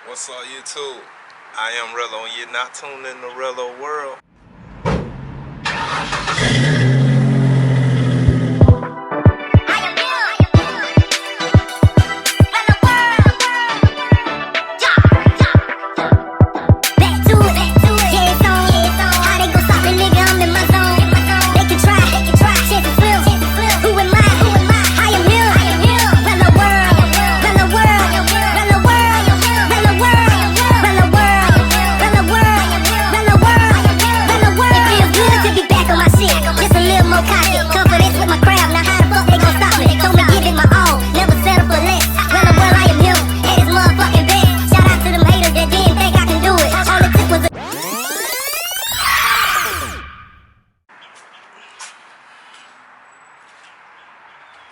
What's up, YouTube? I am Rello, and you're not tuned in the Rello world.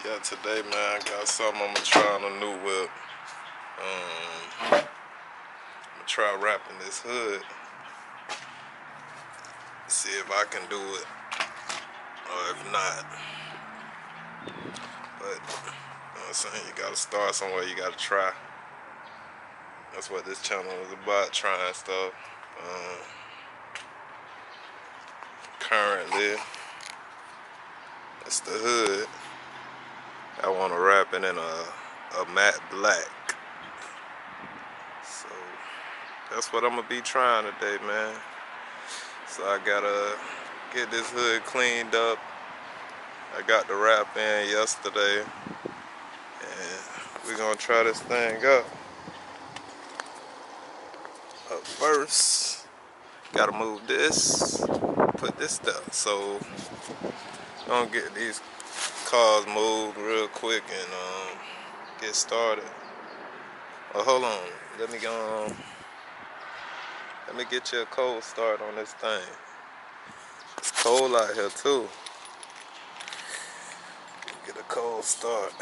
Yeah, today, man, I got something I'm gonna try on a new whip. I'm gonna try wrapping this hood. See if I can do it, or if not. But, you know what I'm saying? You gotta start somewhere, you gotta try. That's what this channel is about, trying stuff. Currently, it's the hood. I want to wrap it in a matte black. So that's what I'm gonna be trying today, man. So I gotta get this hood cleaned up. I got the wrap in yesterday, and we're gonna try this thing up. Up first, gotta move this, put this stuff. So I'm gonna get these cars moved real quick and get started. Oh, hold on, let me get you a cold start on this thing. It's cold out here too. Get a cold start.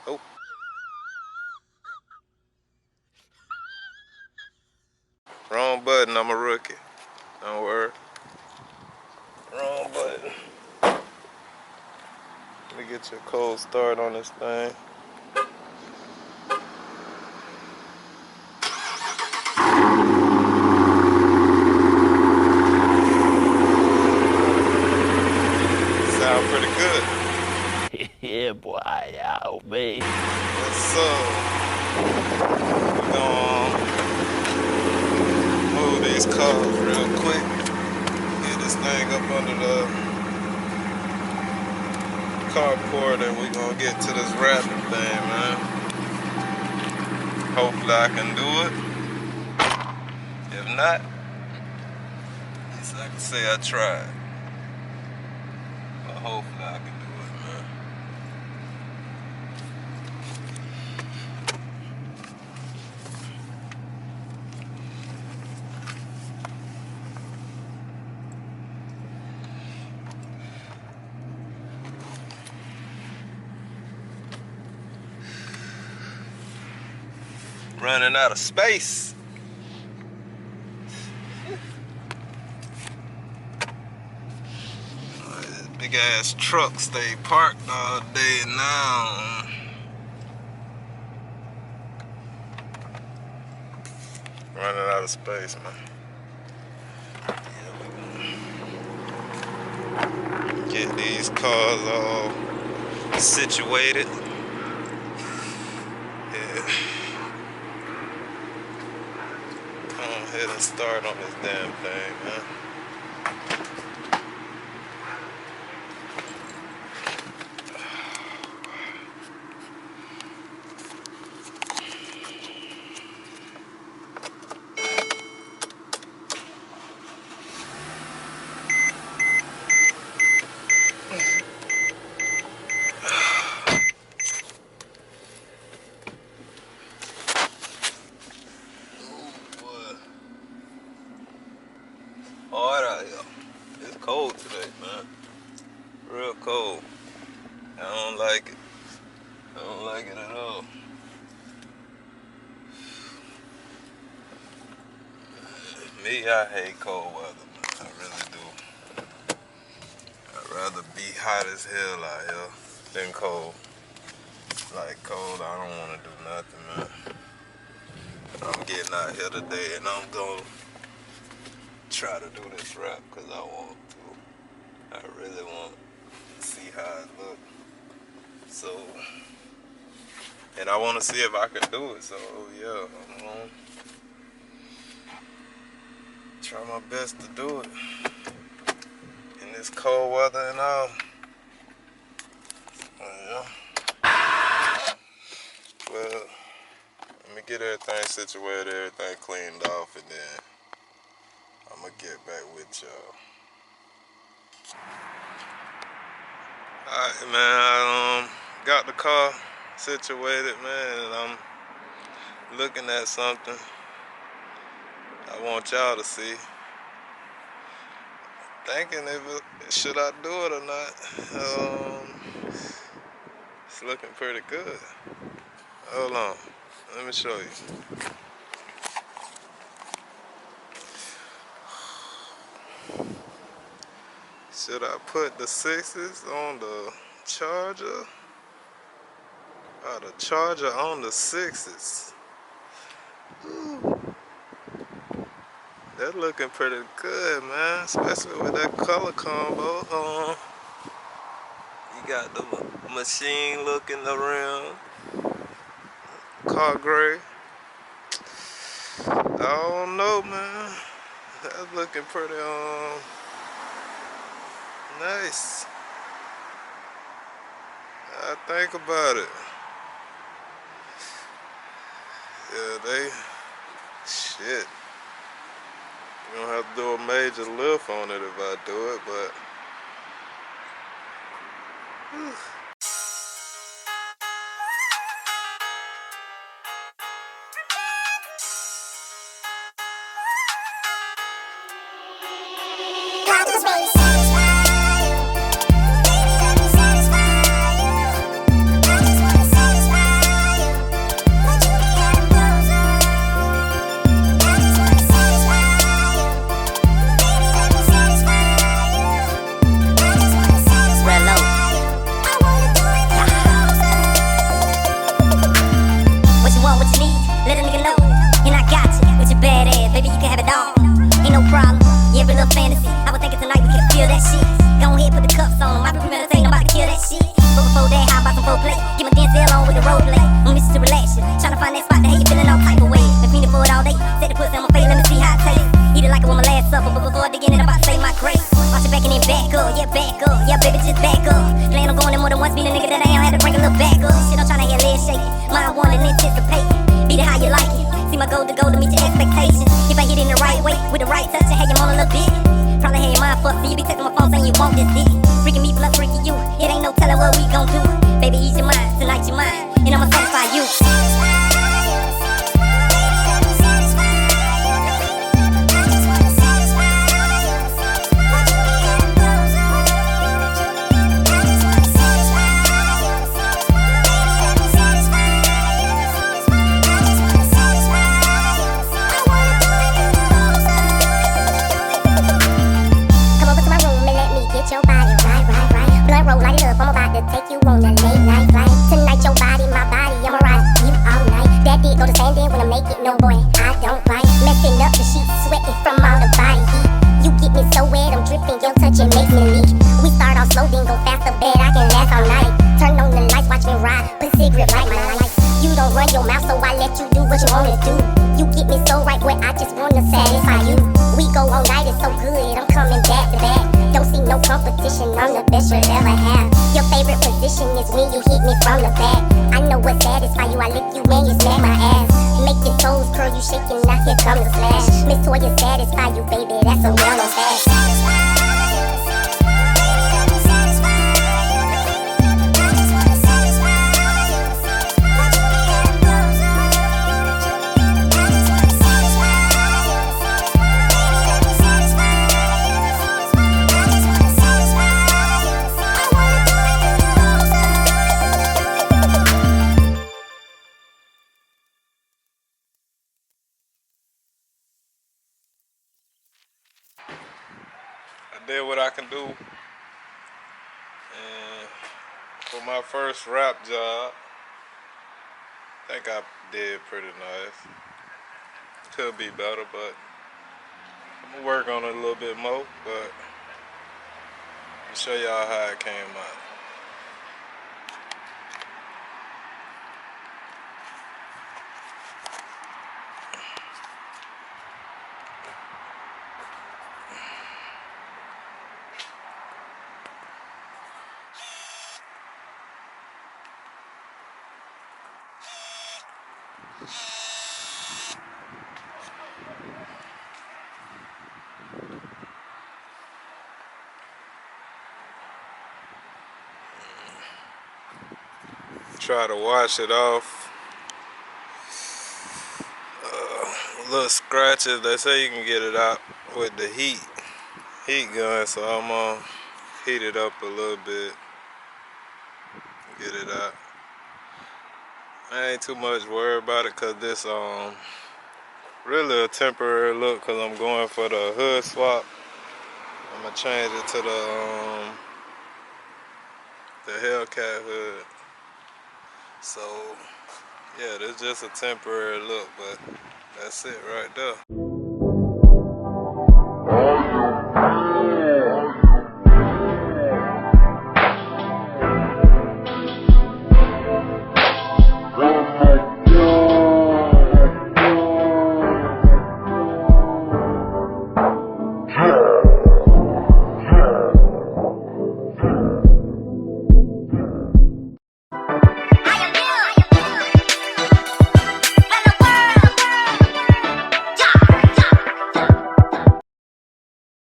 Oh. Wrong button, I'm a rookie. Don't worry. Wrong button. Let me get you a cold start on this thing. Sound pretty good. Yeah, boy, oh man. What's up? We're gonna move these cars real quick. Get this thing up under the carport, and we're gonna get to this wrapping thing, man. Hopefully I can do it. If not, at least I can say I tried. But hopefully I can do it, man. Running out of space. This big ass truck stay parked all day now. Running out of space, man. Yeah, get these cars all situated. Yeah. Go ahead and start on this damn thing, man. Hard out here. It's cold today, man. Real cold. I don't like it. I don't like it at all. Me, I hate cold weather, man. I really do. I'd rather be hot as hell out here than cold. Like cold I don't want to do nothing, man. I'm getting out here today and I'm gonna try to do this rap because I want to. I really want to see how it look. So, and I want to see if I can do it. So, yeah, I'm gonna try my best to do it in this cold weather and all. Yeah. Well, let me get everything situated, everything cleaned off, and then I'm gonna get back with y'all. Alright, man, I got the car situated, man, and I'm looking at something I want y'all to see. Thinking should I do it or not. It's looking pretty good. Hold on, let me show you. Should I put the 6s on the charger? Or the charger on the 6s? That looking pretty good, man. Especially with that color combo. You got the machine looking around, car gray. I don't know, man. That's looking pretty nice. I think about it. Yeah, shit. You don't have to do a major lift on it if I do it, but I did what I can do. And for my first rap job, think I did pretty nice. Could be better, but I'm gonna work on it a little bit more, but I'll show y'all how it came out. Try to wash it off. Little scratches, they say you can get it out with the heat gun, so I'm gonna heat it up a little bit, get it out. I ain't too much worried about it cause this really a temporary look cause I'm going for the hood swap. I'm gonna change it to the Hellcat hood. So yeah, this is just a temporary look, but that's it right there.